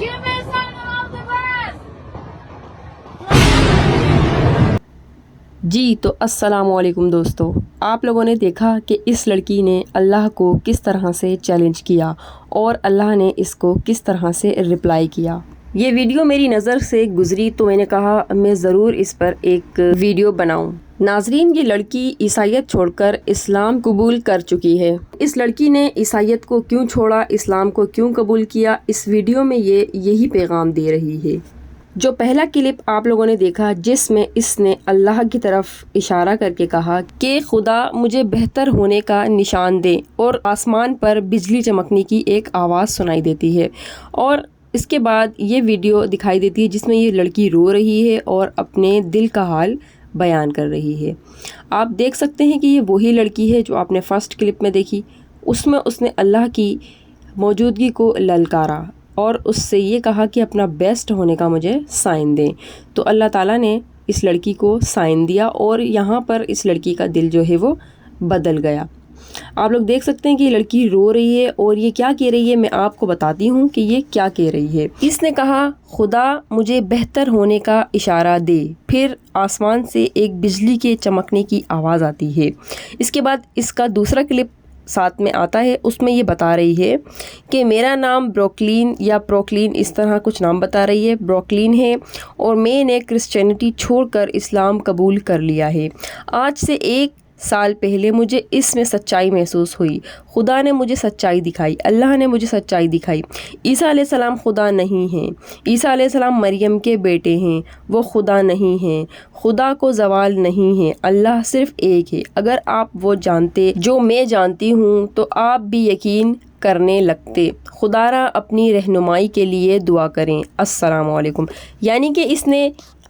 Give me some of the best. جی تو السلام علیکم دوستو، آپ لوگوں نے دیکھا کہ اس لڑکی نے اللہ کو کس طرح سے چیلنج کیا اور اللہ نے اس کو کس طرح سے رپلائی کیا۔ یہ ویڈیو میری نظر سے گزری تو میں نے کہا میں ضرور اس پر ایک ویڈیو بناؤں۔ ناظرین، یہ لڑکی عیسائیت چھوڑ کر اسلام قبول کر چکی ہے۔ اس لڑکی نے عیسائیت کو کیوں چھوڑا، اسلام کو کیوں قبول کیا، اس ویڈیو میں یہی پیغام دے رہی ہے۔ جو پہلا کلپ آپ لوگوں نے دیکھا جس میں اس نے اللہ کی طرف اشارہ کر کے کہا کہ خدا مجھے بہتر ہونے کا نشان دے، اور آسمان پر بجلی چمکنے کی ایک آواز سنائی دیتی ہے، اور اس کے بعد یہ ویڈیو دکھائی دیتی ہے جس میں یہ لڑکی رو رہی ہے اور اپنے دل کا حال بیان کر رہی ہے۔ آپ دیکھ سکتے ہیں کہ یہ وہی لڑکی ہے جو آپ نے فرسٹ کلپ میں دیکھی۔ اس میں اس نے اللہ کی موجودگی کو للکارا اور اس سے یہ کہا کہ اپنا بیسٹ ہونے کا مجھے سائن دیں، تو اللہ تعالیٰ نے اس لڑکی کو سائن دیا اور یہاں پر اس لڑکی کا دل جو ہے وہ بدل گیا۔ آپ لوگ دیکھ سکتے ہیں کہ یہ لڑکی رو رہی ہے اور یہ کیا کہہ رہی ہے، میں آپ کو بتاتی ہوں کہ یہ کیا کہہ رہی ہے۔ اس نے کہا خدا مجھے بہتر ہونے کا اشارہ دے، پھر آسمان سے ایک بجلی کے چمکنے کی آواز آتی ہے۔ اس کے بعد اس کا دوسرا کلپ ساتھ میں آتا ہے، اس میں یہ بتا رہی ہے کہ میرا نام بروکلین یا پروکلین اس طرح کچھ نام بتا رہی ہے، بروکلین ہے، اور میں نے کرسچینٹی چھوڑ کر اسلام قبول کر لیا ہے۔ آج سے 1 سال پہلے مجھے اس میں سچائی محسوس ہوئی، خدا نے مجھے سچائی دکھائی، اللہ نے مجھے سچائی دکھائی۔ عیسیٰ علیہ السلام خدا نہیں ہیں، عیسیٰ علیہ السلام مریم کے بیٹے ہیں، وہ خدا نہیں ہیں، خدا کو زوال نہیں ہے، اللہ صرف ایک ہے۔ اگر آپ وہ جانتے جو میں جانتی ہوں تو آپ بھی یقین کرنے لگتے۔ خدا را اپنی رہنمائی کے لیے دعا کریں۔ السلام علیکم۔ یعنی کہ اس نے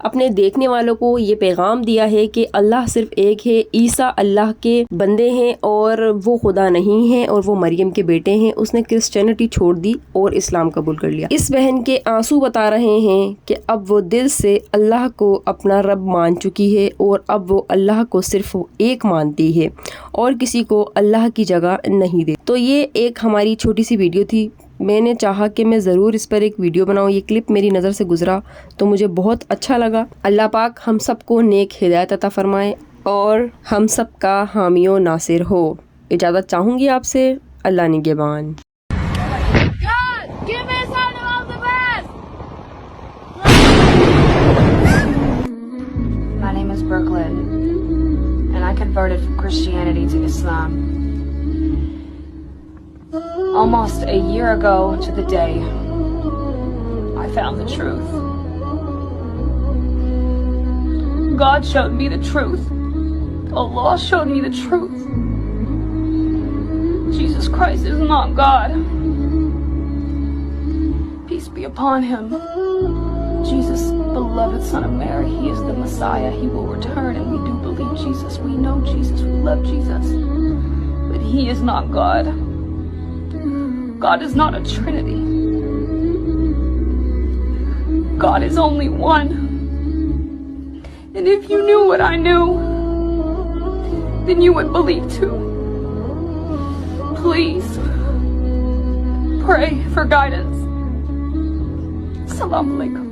اپنے دیکھنے والوں کو یہ پیغام دیا ہے کہ اللہ صرف ایک ہے، عیسیٰ اللہ کے بندے ہیں اور وہ خدا نہیں ہیں اور وہ مریم کے بیٹے ہیں۔ اس نے کرسچینٹی چھوڑ دی اور اسلام قبول کر لیا۔ اس بہن کے آنسو بتا رہے ہیں کہ اب وہ دل سے اللہ کو اپنا رب مان چکی ہے اور اب وہ اللہ کو صرف ایک مانتی ہے اور کسی کو اللہ کی جگہ نہیں دے۔ تو یہ ایک ہماری چھوٹی سی ویڈیو تھی، میں نے چاہا کہ میں ضرور اس پر ایک ویڈیو بناؤں۔ یہ کلپ میری نظر سے گزرا تو مجھے بہت اچھا لگا۔ اللہ پاک ہم سب کو نیک ہدایت عطا فرمائے اور ہم سب کا حامی و ناصر ہو۔ اجازت چاہوں گی آپ سے، اللہ نگہبان۔ God, give me some of the best. My name is Brooklyn, and I converted from Christianity to Islam. Almost a year ago to the day, I found the truth. God showed me the truth. Allah showed me the truth. Jesus Christ is not God. Peace be upon him. Jesus, beloved Son of Mary, he is the Messiah. He will return, and we do believe Jesus. We know Jesus. We love Jesus. But he is not God. God is not a trinity. God is only one. And if you knew what I knew, then you would believe too. Please, pray for guidance. Assalamu alaikum.